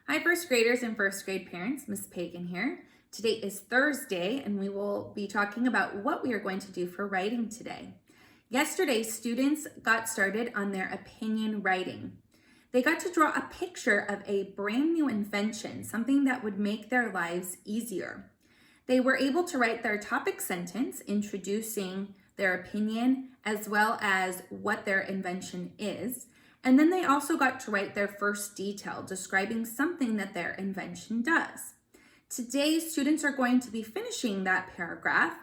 Hi, first graders and first grade parents. Miss Pagan here. Today is Thursday, and we will be talking about what we are going to do for writing today. Yesterday, students got started on their opinion writing. They got to draw a picture of a brand new invention, something that would make their lives easier. They were able to write their topic sentence introducing their opinion as well as what their invention is. And then they also got to write their first detail describing something that their invention does. Today, students are going to be finishing that paragraph,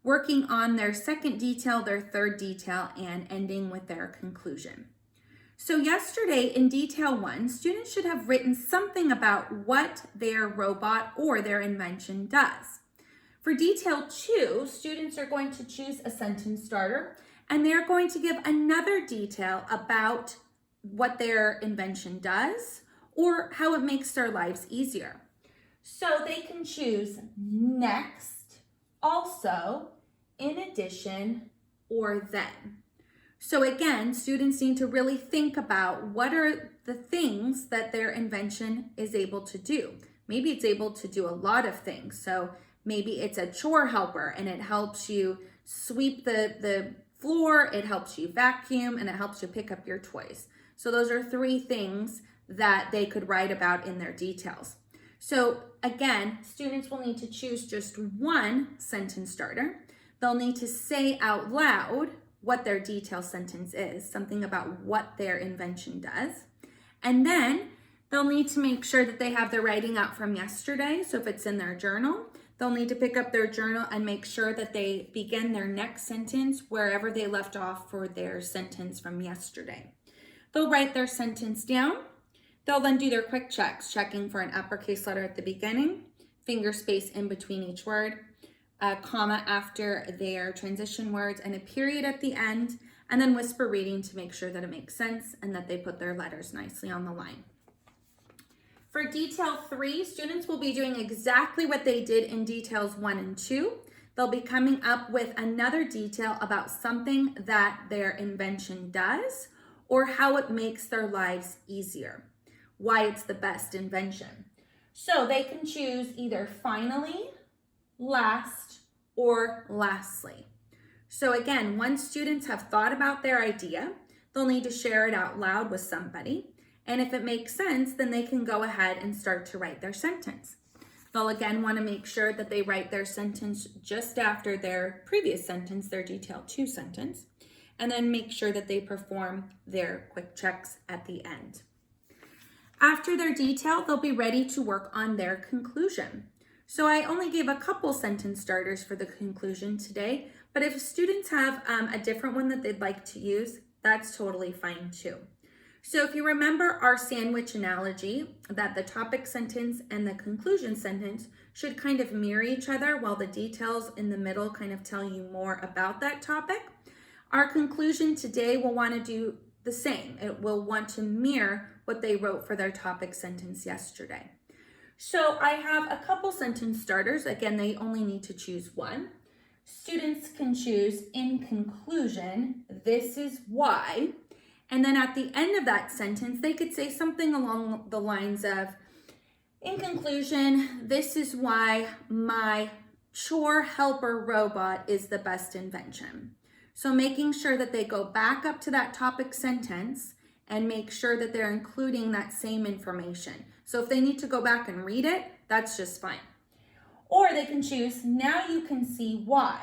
working on their second detail, their third detail, and ending with their conclusion. So yesterday in detail 1, students should have written something about what their robot or their invention does. For detail 2, students are going to choose a sentence starter, and they're going to give another detail about what their invention does or how it makes their lives easier. So they can choose next, also, in addition, or then. So again, students need to really think about what are the things that their invention is able to do. Maybe it's able to do a lot of things. So maybe it's a chore helper and it helps you sweep the floor, it helps you vacuum, and it helps you pick up your toys. So those are 3 things that they could write about in their details. So again, students will need to choose just one sentence starter. They'll need to say out loud what their detail sentence is, something about what their invention does. And then they'll need to make sure that they have their writing out from yesterday. So if it's in their journal, they'll need to pick up their journal and make sure that they begin their next sentence wherever they left off for their sentence from yesterday. They'll write their sentence down. They'll then do their quick checks, checking for an uppercase letter at the beginning, finger space in between each word, a comma after their transition words, and a period at the end, and then whisper reading to make sure that it makes sense and that they put their letters nicely on the line. For detail 3, students will be doing exactly what they did in details 1 and 2. They'll be coming up with another detail about something that their invention does or how it makes their lives easier, why it's the best invention. So they can choose either finally, last, or lastly. So again, once students have thought about their idea, they'll need to share it out loud with somebody. And if it makes sense, then they can go ahead and start to write their sentence. They'll again want to make sure that they write their sentence just after their previous sentence, their detail 2 sentence, and then make sure that they perform their quick checks at the end. After their detail, they'll be ready to work on their conclusion. So I only gave a couple sentence starters for the conclusion today, but if students have a different one that they'd like to use, that's totally fine too. So if you remember our sandwich analogy, that the topic sentence and the conclusion sentence should kind of mirror each other while the details in the middle kind of tell you more about that topic, our conclusion today will want to do the same. It will want to mirror what they wrote for their topic sentence yesterday. So I have a couple sentence starters. Again, they only need to choose one. Students can choose in conclusion, this is why. And then at the end of that sentence, they could say something along the lines of, in conclusion, this is why my chore helper robot is the best invention. So making sure that they go back up to that topic sentence and make sure that they're including that same information. So if they need to go back and read it, that's just fine. Or they can choose, now you can see why.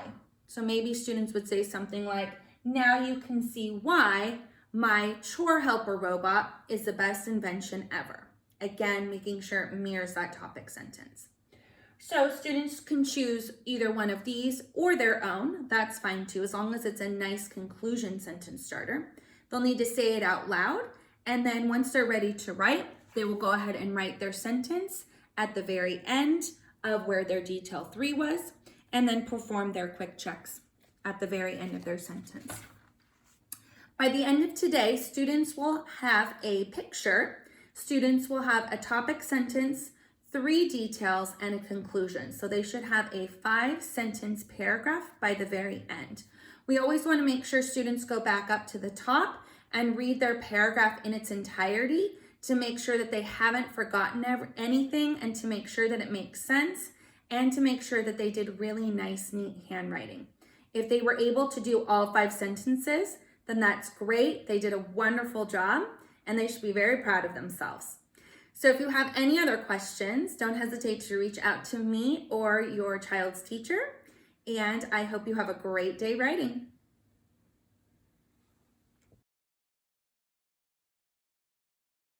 So maybe students would say something like, now you can see why my chore helper robot is the best invention ever. Again, making sure it mirrors that topic sentence. So students can choose either one of these or their own. That's fine too, as long as it's a nice conclusion sentence starter. They'll need to say it out loud, and then once they're ready to write, they will go ahead and write their sentence at the very end of where their detail 3 was, and then perform their quick checks at the very end of their sentence. By the end of today, students will have a picture. Students will have a topic sentence, 3 details, and a conclusion. So they should have a 5-sentence paragraph by the very end. We always want to make sure students go back up to the top and read their paragraph in its entirety to make sure that they haven't forgotten anything and to make sure that it makes sense and to make sure that they did really nice, neat handwriting. If they were able to do all 5 sentences, then that's great. They did a wonderful job and they should be very proud of themselves. So if you have any other questions, don't hesitate to reach out to me or your child's teacher. And I hope you have a great day writing.